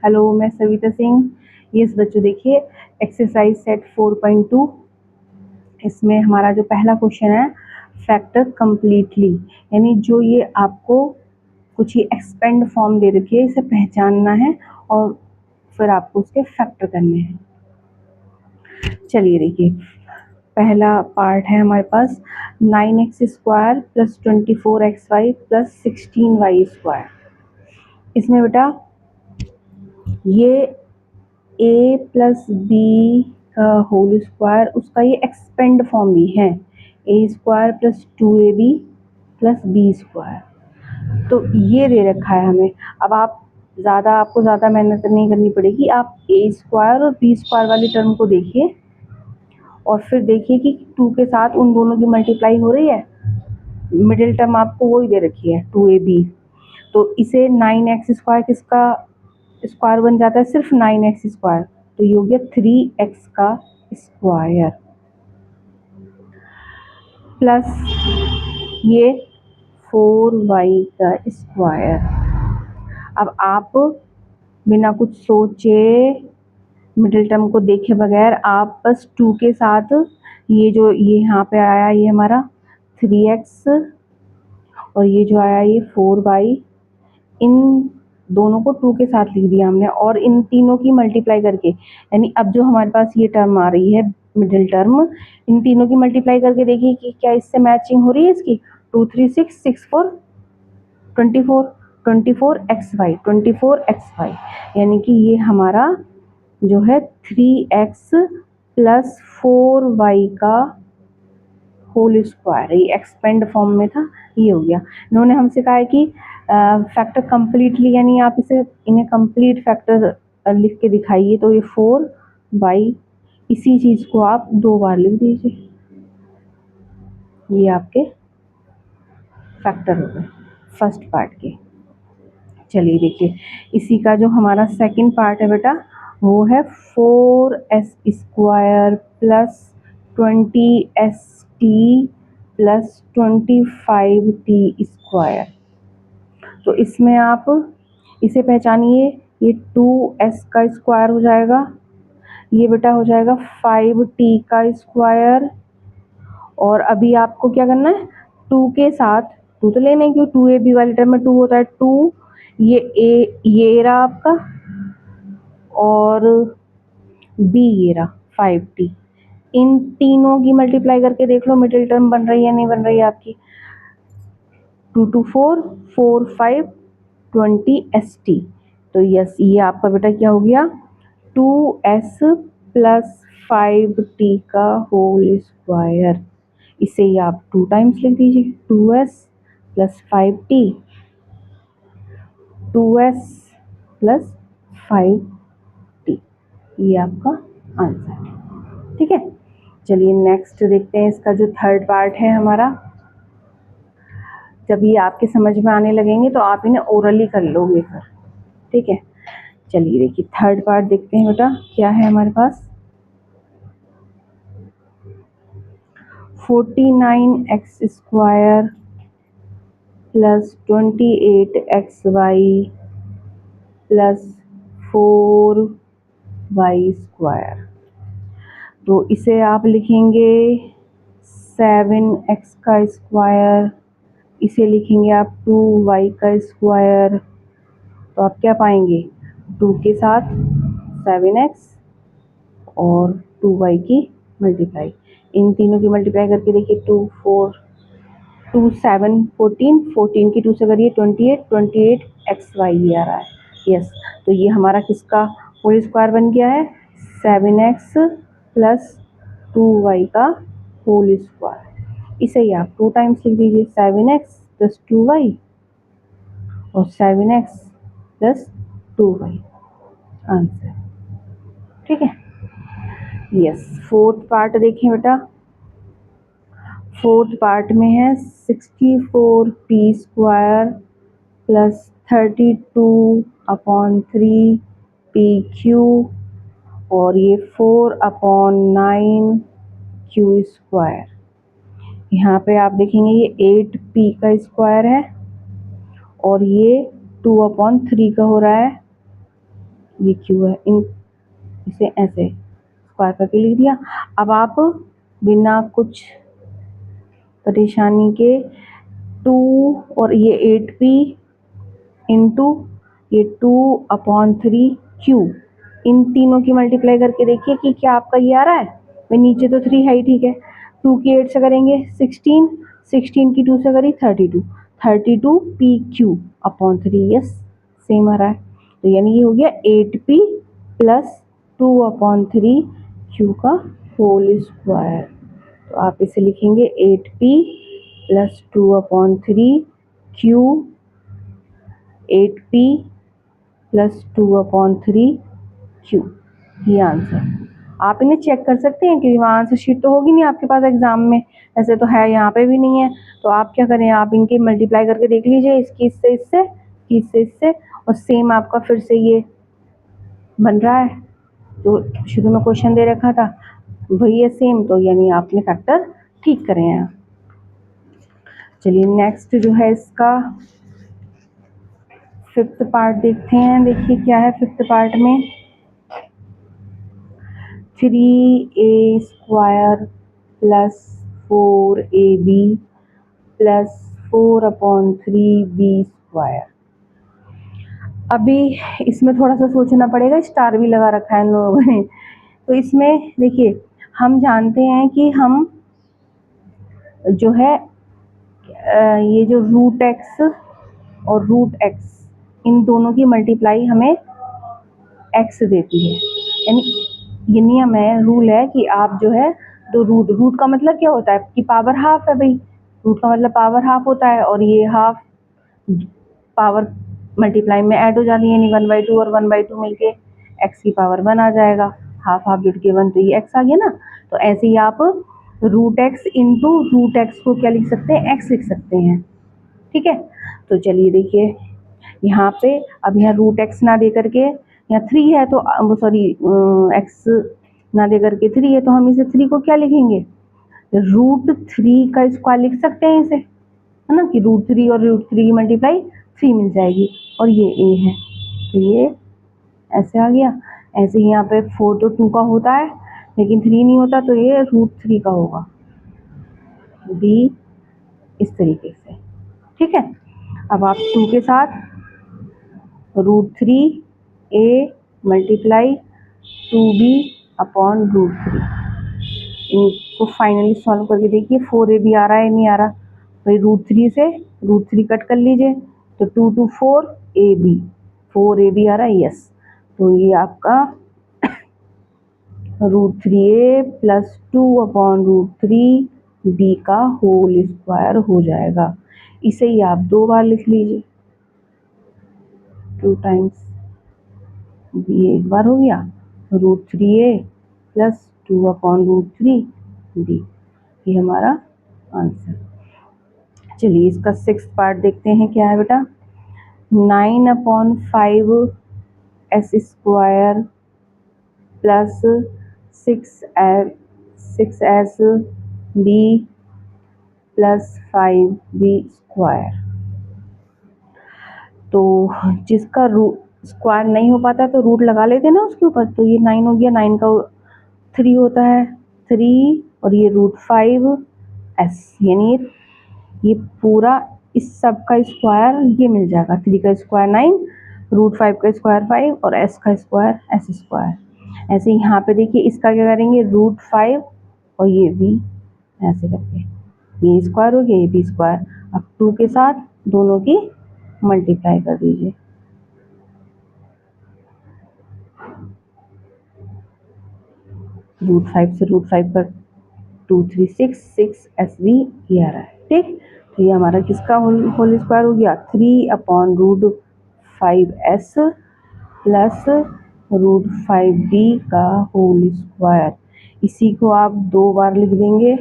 Hello, मैं Savita Singh. Yes बच्चों, देखिए एक्सरसाइज सेट 4.2। इसमें हमारा जो पहला क्वेश्चन है, फैक्टर कंप्लीटली, यानी जो ये आपको कुछ ये एक्सपेंड फॉर्म दे रखी है, इसे पहचानना है और फिर आपको उसके फैक्टर करने हैं। चलिए देखिए, पहला पार्ट है हमारे पास 9x² plus 24xy plus 16y²। इसमें बेटा ये a प्लस बी का होल स्क्वायर, उसका ये एक्सपेंड फॉर्म भी है, a² plus 2ab plus b²। तो ये दे रखा है हमें। अब आपको ज़्यादा मेहनत नहीं करनी पड़ेगी। आप a² और b² वाली टर्म को देखिए और फिर देखिए कि 2 के साथ उन दोनों की मल्टीप्लाई हो रही है। मिडिल टर्म आपको वही दे रखी है 2ab। तो इसे 9x² किसका स्क्वायर बन जाता है, सिर्फ 9x²। तो ये हो गया 3x का स्क्वायर प्लस ये 4y का स्क्वायर। अब आप बिना कुछ सोचे, मिडिल टर्म को देखे बगैर, आप बस 2 के साथ ये जो ये यहाँ पे आया, ये हमारा 3x और ये जो आया ये 4y, इन दोनों को 2 के साथ लिख दिया हमने और इन तीनों की मल्टीप्लाई करके, यानी अब जो हमारे पास ये टर्म आ रही है मिडिल टर्म, इन तीनों की मल्टीप्लाई करके देखिए कि क्या इससे मैचिंग हो रही है इसकी। 2 3 6 6 4 24 24xy यानी कि ये हमारा जो है 3x प्लस 4y का होल स्क्वायर, ये एक्सपेंड फॉर्म में था, ये हो गया। इन्होंने हमसे कहा है कि फैक्टर कंप्लीटली, यानी आप इन्हें कंप्लीट फैक्टर लिख के दिखाइए। तो ये 4y, इसी चीज़ को आप 2 बार लिख दीजिए, ये आपके फैक्टर हो गए फर्स्ट पार्ट के। चलिए देखिए, इसी का जो हमारा सेकंड पार्ट है बेटा, वो है 4s² plus 20st plus 25t²। तो इसमें आप इसे पहचानिए, ये 2s का स्क्वायर हो जाएगा, ये बेटा हो जाएगा 5t²। और अभी आपको क्या करना है, 2 के साथ 2 तो लेना है क्यों, 2ab वाले टर्म में 2 होता है, 2 ये रहा आपका और b ये रहा 5t। इन तीनों की मल्टीप्लाई करके देख लो मिडिल टर्म बन रही है नहीं बन रही है आपकी। 2 2 4 4 5 20st। तो यस, ये आपका बेटा क्या हो गया, 2s प्लस 5t का होल स्क्वायर। इसे ही आप 2 टाइम्स लिख दीजिए, 2s plus 5t, 2s plus 5t, ये आपका आंसर है। ठीक है, चलिए नेक्स्ट देखते हैं। इसका जो थर्ड पार्ट है हमारा, जब ये आपके समझ में आने लगेंगे तो आप इन्हें ओरली कर लोगे फिर। ठीक है, चलिए देखिए थर्ड पार्ट देखते हैं बेटा, क्या है हमारे पास। 49x² plus 28xy plus 4y²। तो इसे आप लिखेंगे 7x का स्क्वायर, इसे लिखेंगे आप 2y का स्क्वायर। तो आप क्या पाएंगे, 2 के साथ 7x और 2y की मल्टीप्लाई, इन तीनों की मल्टीप्लाई करके देखिए, 2 4 2 7 14, 14 की 2 से करिए 28, 28xy ये आ रहा है। यस, तो ये हमारा किसका होल स्क्वायर बन गया है, 7x प्लस 2y का होल स्क्वायर। इसे ही आप 2 टाइम्स लिख दीजिए, 7x प्लस 2y और 7x प्लस 2y, आंसर। ठीक है, यस। फोर्थ पार्ट देखें बेटा, फोर्थ पार्ट में है 64p² प्लस 32/3pq और ये 4/9q²। यहाँ पे आप देखेंगे ये 8p का स्क्वायर है और ये 2/3 का हो रहा है। ये क्यू है, इन इसे ऐसे स्क्वायर करके लिख दिया। अब आप बिना कुछ परेशानी के 2 और ये 8p इंटू ये 2/3 क्यू, इन तीनों की मल्टीप्लाई करके देखिए कि क्या आपका ये आ रहा है। भाई नीचे तो 3 है ही, ठीक है। 2 की 8 से करेंगे 16, 16 की 2 से करी 32, 32 PQ/3, यस सेम आ रहा है। तो यानी ये हो गया 8p प्लस 2/3 Q का होल स्क्वायर। तो आप इसे लिखेंगे 8p plus 2/3 Q, 8p plus 2/3 Q, ये आंसर। आप इन्हें चेक कर सकते हैं कि वहाँ आंसर शीट तो होगी नहीं आपके पास एग्जाम में, ऐसे तो है यहाँ पे भी नहीं है। तो आप क्या करें, आप इनके मल्टीप्लाई करके देख लीजिए, इसकी इससे इससे, इसकी इससे इससे, और सेम आपका फिर से ये बन रहा है जो शुरू में क्वेश्चन दे रखा था वही है सेम। तो यानी आपने फैक्टर ठीक करे हैं। चलिए नेक्स्ट जो है इसका 5th पार्ट देखते हैं। देखिए क्या है 5th पार्ट में, 3a² plus 4ab plus 4/3b²। अभी इसमें थोड़ा सा सोचना पड़ेगा, स्टार भी लगा रखा है इन लोगों ने। तो इसमें देखिए हम जानते हैं कि हम जो है ये जो √x और √x, इन दोनों की मल्टीप्लाई हमें x देती है। यानी ये नियम है, रूल है कि आप जो है दो रूट का मतलब क्या होता है कि पावर हाफ है भाई, रूट का मतलब पावर हाफ होता है, और ये हाफ पावर मल्टीप्लाई में ऐड हो जाती है, यानी 1/2 और 1/2 मिलके x की पावर 1 आ जाएगा। हाफ हाफ जुड़ के 1, तो ये x आ गया ना। तो ऐसे ही आप √x इंटू √x को क्या लिख सकते हैं, x लिख सकते हैं, ठीक है। तो चलिए देखिए यहाँ पे, अब यहाँ √x ना दे करके यहाँ 3 है, तो सॉरी x ना दे करके 3 है, तो हम इसे 3 को क्या लिखेंगे, √3 का स्क्वायर लिख सकते हैं इसे, है ना, कि √3 और √3 की मल्टीप्लाई 3 मिल जाएगी, और ये a है तो ये ऐसे आ गया। ऐसे ही यहाँ पे 4 तो 2 का होता है लेकिन 3 नहीं होता, तो ये √3 का होगा, b इस तरीके से, ठीक है। अब आप 2 के साथ √3a मल्टीप्लाई 2b/√3, इनको फाइनली सॉल्व करके देखिए 4ab आ रहा है नहीं आ रहा। भाई √3 से √3 कट कर लीजिए, तो 2 2 4ab, 4ab आ रहा है, यस। तो ये आपका √3a प्लस 2/√3b का होल स्क्वायर हो जाएगा। इसे ही आप 2 बार लिख लीजिए, 2 टाइम्स, ये एक बार हो गया, √3a प्लस 2/√3b, ये हमारा आंसर। चलिए इसका 6th पार्ट देखते हैं क्या है बेटा। 9/5s² plus 6s b plus 5b²। तो जिसका स्क्वायर नहीं हो पाता तो रूट लगा लेते ना उसके ऊपर। तो ये 9 हो गया, 9 का 3 होता है 3, और ये √5s, यानी ये पूरा इस सब का स्क्वायर ये मिल जाएगा। 3 का स्क्वायर 9, √5 का स्क्वायर 5, और s का स्क्वायर s²। ऐसे यहाँ पे देखिए इसका क्या करेंगे, √5 और ये भी ऐसे करके, ये स्क्वायर हो गया, ये भी स्क्वायर। अब 2 के साथ दोनों की मल्टीप्लाई कर दीजिए, √5 से √5 पर 2 3 6 6sb ये आ रहा है, ठीक। तो ये हमारा किसका होल स्क्वायर हो गया, 3/√5s प्लस √5b का होल स्क्वायर। इसी को आप 2 बार लिख देंगे,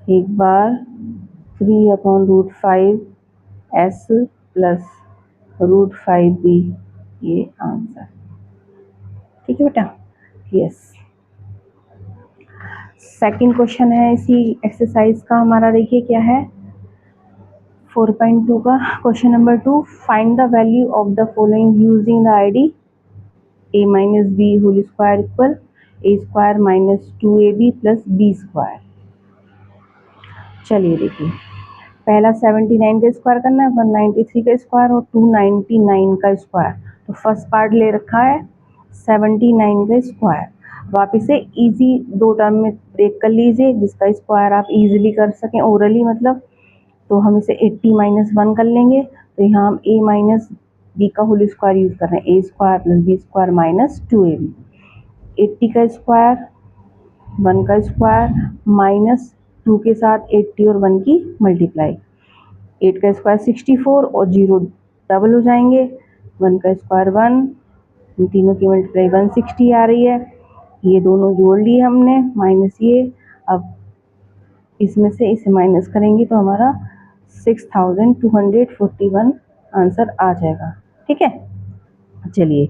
एक बार 3/√5s प्लस √5b, ये आंसर, ठीक है बेटा, यस। सेकंड क्वेश्चन है इसी एक्सरसाइज का हमारा, देखिए क्या है, 4.2 का question number 2, find the value of the following using the ID a minus b whole square equal a square minus 2ab plus b square. चलिए देखिए, पहला 79 का स्क्वायर करना है, 193 का स्क्वायर और 299 का स्क्वायर। तो फर्स्ट पार्ट ले रखा है 79 का स्क्वायर। अब आप इसे इजी दो टर्म में ब्रेक कर लीजिए, जिसका स्क्वायर आप इजीली कर सकें ओरली मतलब। तो हम इसे 80 माइनस 1 कर लेंगे। तो यहाँ हम a माइनस बी का होल स्क्वायर यूज कर रहे हैं, a square plus b square minus 2ab। 80 का स्क्वायर, 1 का स्क्वायर माइनस 2 के साथ 80 और 1 की मल्टीप्लाई। 8 का स्क्वायर 64 और 0 डबल हो जाएंगे। 1 का स्क्वायर 1, इन तीनों की मल्टीप्लाई 160 आ रही है। ये दोनों जोड़ लिए हमने माइनस ये। अब इसमें से इसे माइनस करेंगे तो हमारा 6241 आंसर आ जाएगा। ठीक है, चलिए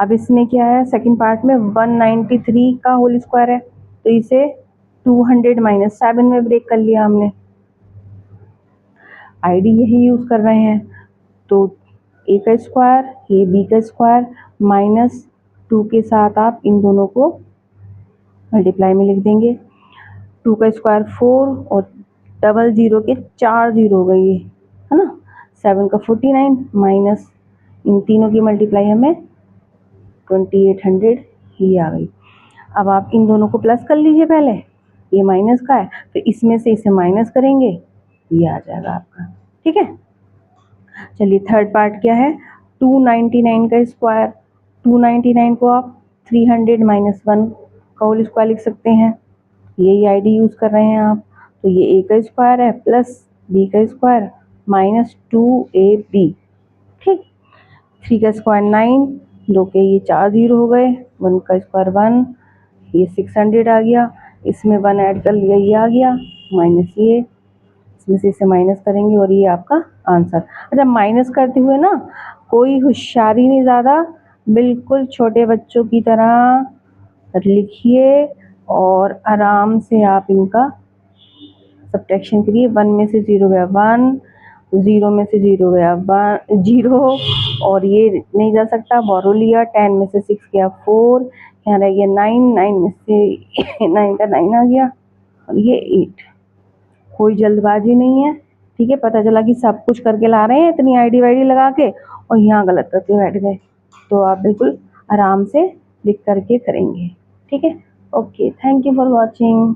अब इसमें क्या है, सेकंड पार्ट में 193 का होल स्क्वायर है, तो इसे 200 माइनस 7 में ब्रेक कर लिया हमने। आईडी यही यूज कर रहे हैं। तो a का स्क्वायर, ये b का स्क्वायर माइनस 2 के साथ आप इन दोनों को मल्टीप्लाई में लिख देंगे। 2 का स्क्वायर 4 और डबल जीरो के 4 जीरो हो गई है ना। 7 का 49 माइनस इन तीनों की मल्टीप्लाई हमें 2800 ही आ गई। अब आप इन दोनों को प्लस कर लीजिए, पहले ये माइनस का है तो इसमें से इसे माइनस करेंगे, ये आ जाएगा आपका। ठीक है, चलिए थर्ड पार्ट क्या है, 299 का स्क्वायर। 299 को आप 300 माइनस 1 का होल स्क्वायर लिख सकते हैं, यही आईडी यूज कर रहे हैं आप। तो ये a का स्क्वायर है प्लस b का स्क्वायर माइनस 2ab। ठीक, 3 का स्क्वायर 9, 2 के ये 4 जीरो हो गए, 1 का स्क्वायर 1, ये 600 आ गया। इसमें 1 ऐड कर लिया, ये आ गया माइनस ये, इसमें से इसे माइनस करेंगे और ये आपका आंसर। अच्छा, माइनस करते हुए ना कोई होशियारी नहीं ज़्यादा, बिल्कुल छोटे बच्चों की तरह लिखिए और आराम से आप इनका सब्ट्रैक्शन करिए। 1 में से 0 गया 1, 0 में से 0 गया 1 0 और ये नहीं जा सकता, बोरो लिया। 10 में से 6 गया 4, यहाँ रह गया 9, 9 में से 9 का 9 आ गया और ये 8। कोई जल्दबाजी नहीं है, ठीक है। पता चला कि सब कुछ करके ला रहे हैं इतनी आईडी वाईडी लगा के और यहाँ गलत करके बैठ गए, तो आप बिल्कुल आराम से लिख करके करेंगे। ठीक है, okay, thank you for watching.